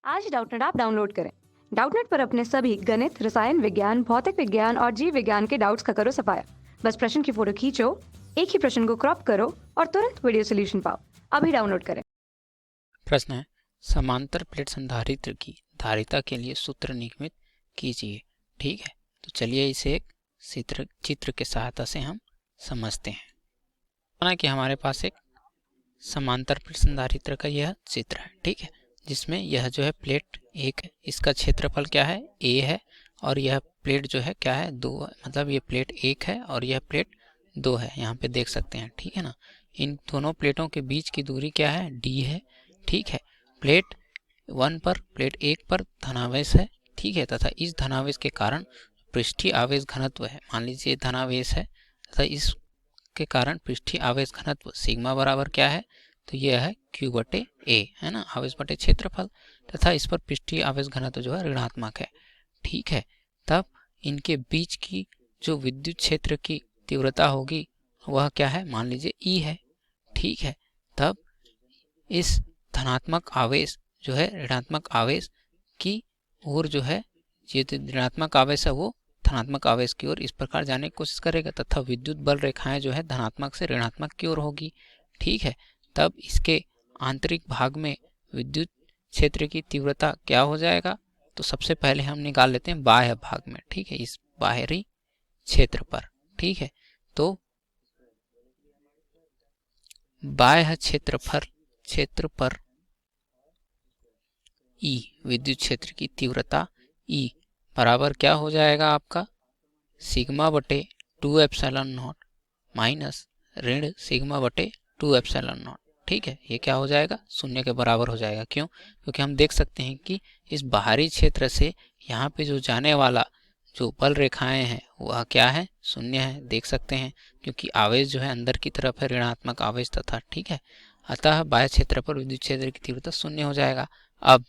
आज Doubtnut app download करें। Doubtnut पर अपने सभी गणित, रसायन विज्ञान, भौतिक विज्ञान और जीव विज्ञान के डाउट्स का करो सफाया। बस प्रश्न की फोटो खींचो, एक ही प्रश्न को क्रॉप करो और तुरंत वीडियो सोल्यूशन पाओ। अभी डाउनलोड करें। प्रश्न है, समांतर प्लेट संधारित्र की धारिता के लिए सूत्र निगमित कीजिए। ठीक है, तो चलिए इसे एक चित्र के सहायता से हम समझते हैं। माना कि हमारे पास एक समांतर प्लेट संधारित्र का यह चित्र है। ठीक है, जिसमें यह जो है प्लेट एक है, इसका क्षेत्रफल क्या है, ए है, और यह प्लेट जो है क्या है, 2 है। मतलब ये प्लेट 1 है और यह प्लेट 2 है, यहाँ पे देख सकते हैं। ठीक है ना, इन दोनों प्लेटों के बीच की दूरी क्या है, डी है। ठीक है, प्लेट 1 पर, प्लेट 1 पर धनावेश है। ठीक है, तथा इस धनावेश के कारण पृष्ठीय आवेश घनत्व है, मान लीजिए धनावेश है, तथा इसके कारण पृष्ठीय आवेश घनत्व सिग्मा बराबर क्या है, तो यह है Q बटे A, है ना, आवेश बटे क्षेत्रफल, तथा इस पर पृष्ठीय आवेश घनत्व जो है ऋणात्मक है। ठीक है, तब इनके बीच की जो विद्युत क्षेत्र की तीव्रता होगी वह क्या है, मान लीजिए E है। ठीक है, तब इस धनात्मक आवेश जो है ऋणात्मक आवेश की ओर जो है, ये ऋणात्मक आवेश है वो धनात्मक आवेश की ओर इस प्रकार जाने की कोशिश करेगा, तथा विद्युत बल रेखाएं जो है धनात्मक से ऋणात्मक की ओर होगी। ठीक है, तब इसके आंतरिक भाग में विद्युत क्षेत्र की तीव्रता क्या हो जाएगा, तो सबसे पहले हम निकाल लेते हैं बाह्य भाग में। ठीक है, इस बाहरी क्षेत्र पर। ठीक है, तो बाह्य क्षेत्र पर E विद्युत क्षेत्र की तीव्रता E बराबर क्या हो जाएगा आपका, सिग्मा बटे 2 एप्सिलॉन नॉट माइनस ऋण सिग्मा बटे 2 एप्सिलॉन नॉट। ठीक है, ये क्या हो जाएगा, शून्य के बराबर हो जाएगा। क्यों, क्योंकि हम देख सकते हैं कि इस बाहरी क्षेत्र से यहाँ पे जो जाने वाला जो बल रेखाएं हैं वह क्या है, शून्य है, देख सकते हैं, क्योंकि आवेश जो है अंदर की तरफ है, ऋणात्मक आवेश तथा। ठीक है, अतः बाह्य क्षेत्र पर विद्युत क्षेत्र की तीव्रता शून्य हो जाएगा। अब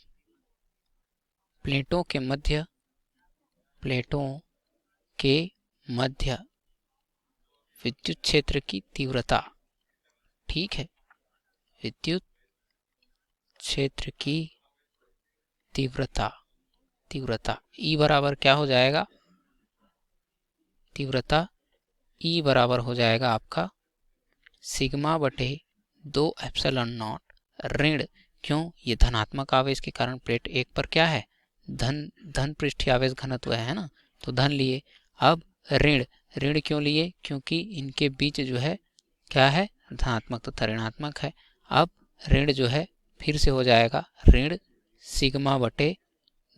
प्लेटों के मध्य विद्युत क्षेत्र की तीव्रता, ठीक है, विद्युत क्षेत्र की तीव्रता E बराबर क्या हो जाएगा, तीव्रता E बराबर हो जाएगा आपका सिग्मा बटे 2 एप्सिलॉन नॉट ऋण, क्यों, ये धनात्मक आवेश के कारण प्लेट 1 पर क्या है, धन पृष्ठीय आवेश घनत्व है ना, तो धन लिए। अब ऋण क्यों लिए, क्योंकि इनके बीच जो है क्या है, धनात्मक तथा ऋणात्मक है। अब ऋण जो है फिर से हो जाएगा ऋण सिग्मा बटे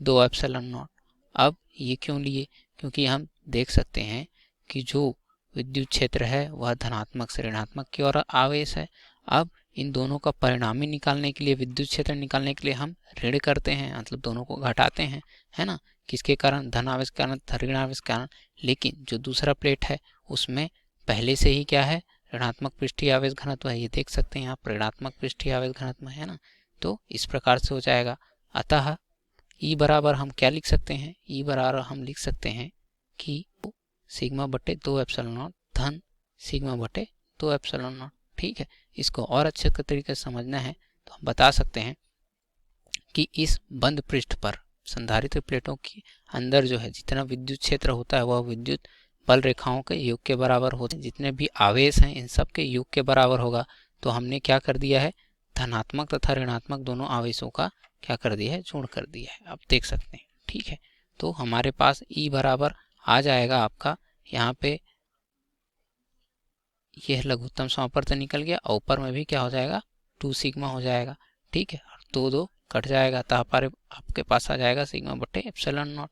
2 एप्सिलॉन नॉट। अब ये क्यों लिए, क्योंकि हम देख सकते हैं कि जो विद्युत क्षेत्र है वह धनात्मक से ऋणात्मक की ओर आवेश है। अब इन दोनों का परिणामी निकालने के लिए, विद्युत क्षेत्र निकालने के लिए हम ऋण करते हैं, मतलब दोनों को घटाते हैं, है ना, किसके कारण, धन आवेश के कारण, ऋण आवेश के कारण। लेकिन जो दूसरा प्लेट है उसमें पहले से ही क्या है, ऋणात्मक पृष्ठीय आवेश घनत्व है, ये देख सकते हैं आप, ऋणात्मक पृष्ठीय आवेश घनत्व है ना, तो इस प्रकार से हो जाएगा। अतः E बराबर हम क्या लिख सकते हैं, E बराबर हम लिख सकते हैं कि सिग्मा बटे 2 एप्सिलॉन नॉट धन सिग्मा बटे 2 एप्सिलॉन नॉट। ठीक है, इसको और अच्छे तरीके से समझना है तो हम बता सकते हैं कि इस बंद पृष्ठ पर संधारित्र प्लेटों के अंदर जो है जितना विद्युत क्षेत्र होता है वह विद्युत बल रेखाओं के योग के बराबर होते हैं, जितने भी आवेश हैं इन सब के योग के बराबर होगा। तो हमने क्या कर दिया है, धनात्मक तथा ऋणात्मक दोनों आवेशों का क्या कर दिया है, जोड़ कर दिया है, आप देख सकते हैं। ठीक है, तो हमारे पास E बराबर आ जाएगा आपका, यहाँ पे यह लघुत्तम समापवर्तन निकल गया और ऊपर में भी क्या हो जाएगा, 2 सिग्मा हो जाएगा। ठीक है, और 2 कट जाएगा, तो आपके पास आ जाएगा सिग्मा बटे एप्सिलॉन नॉट।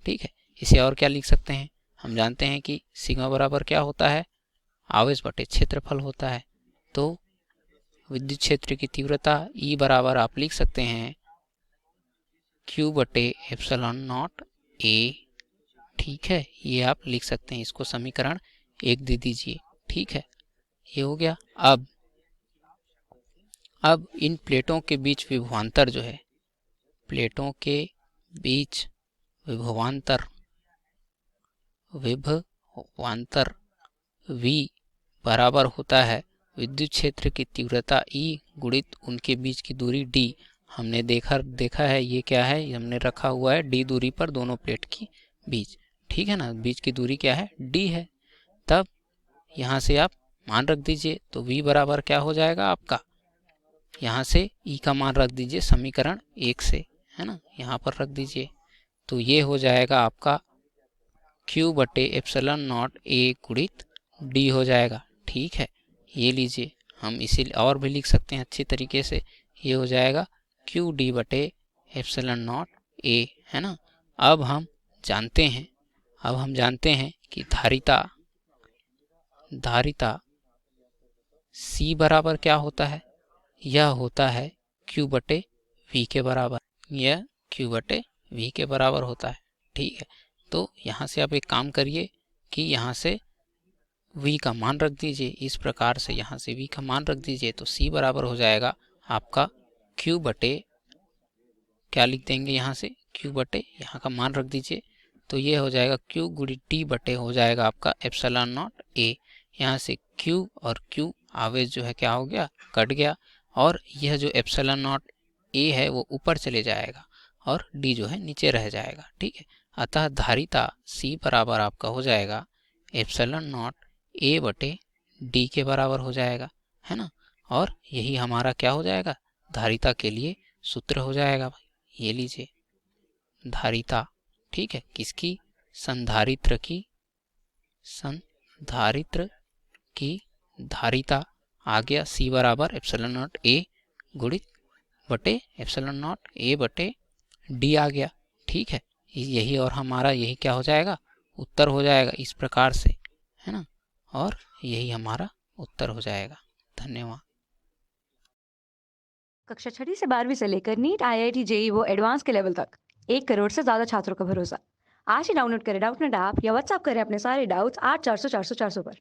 ठीक है, इसे और क्या लिख सकते हैं, हम जानते हैं कि सिग्मा बराबर क्या होता है, आवेश बटे क्षेत्रफल होता है। तो विद्युत क्षेत्र की तीव्रता E बराबर आप लिख सकते हैं Q बटे एप्सिलॉन नॉट A। ठीक है, ये आप लिख सकते हैं, इसको समीकरण 1 दे दीजिए। ठीक है, ये हो गया। अब इन प्लेटों के बीच विभवांतर जो है, प्लेटों के बीच विभवांतर V बराबर होता है विद्युत क्षेत्र की तीव्रता E गुणित उनके बीच की दूरी D, हमने देखा है ये क्या है, ये हमने रखा हुआ है d दूरी पर दोनों प्लेट की बीच, ठीक है ना, बीच की दूरी क्या है, d है। तब यहाँ से आप मान रख दीजिए, तो v बराबर क्या हो जाएगा आपका, यहाँ से e का मान रख दीजिए समीकरण 1 से, है ना, यहाँ पर रख दीजिए, तो ये हो जाएगा आपका q बटे एप्सिलॉन नॉट a गुणित d हो जाएगा, ठीक है। ये लीजिए, हम इसे और भी लिख सकते हैं अच्छी तरीके से, ये हो जाएगा q d बटे एप्सिलॉन नॉट a, है ना। अब हम जानते हैं कि धारिता c बराबर क्या होता है, यह होता है q बटे v के बराबर, यह q बटे v के बराबर होता है, ठीक है। तो यहाँ से आप एक काम करिए कि यहाँ से v का मान रख दीजिए, इस प्रकार से यहाँ से v का मान रख दीजिए, तो c बराबर हो जाएगा आपका q बटे, क्या लिख देंगे यहाँ से, q बटे यहाँ का मान रख दीजिए, तो ये हो जाएगा q गुणित d बटे हो जाएगा आपका एप्सिलॉन नॉट a। यहाँ से q और q आवेश जो है क्या हो गया, कट गया, और यह जो एप्सिलॉन नॉट a है वो ऊपर चले जाएगा और d जो है नीचे रह जाएगा, ठीक है। अतः धारिता c बराबर आपका हो जाएगा एप्सिलॉन नॉट a बटे d के बराबर हो जाएगा, है ना। और यही हमारा क्या हो जाएगा, धारिता के लिए सूत्र हो जाएगा भाई, ये लीजिए धारिता, ठीक है, किसकी, संधारित्र की धारिता आ गया c बराबर एप्सिलॉन नॉट a गुणित बटे एप्सिलॉन नॉट a बटे d आ गया, ठीक है। यही और हमारा यही क्या हो जाएगा, उत्तर हो जाएगा इस प्रकार से, है ना, और यही हमारा उत्तर हो जाएगा। धन्यवाद। कक्षा 6वीं से 12वीं से लेकर नीट, IIT, जेई वो एडवांस के लेवल तक 1 करोड़ से ज्यादा छात्रों का भरोसा। आज ही डाउनलोड करें डाउटनेट ऐप या व्हाट्सएप करें अपने सारे डाउट्स 8400 400 400 पर।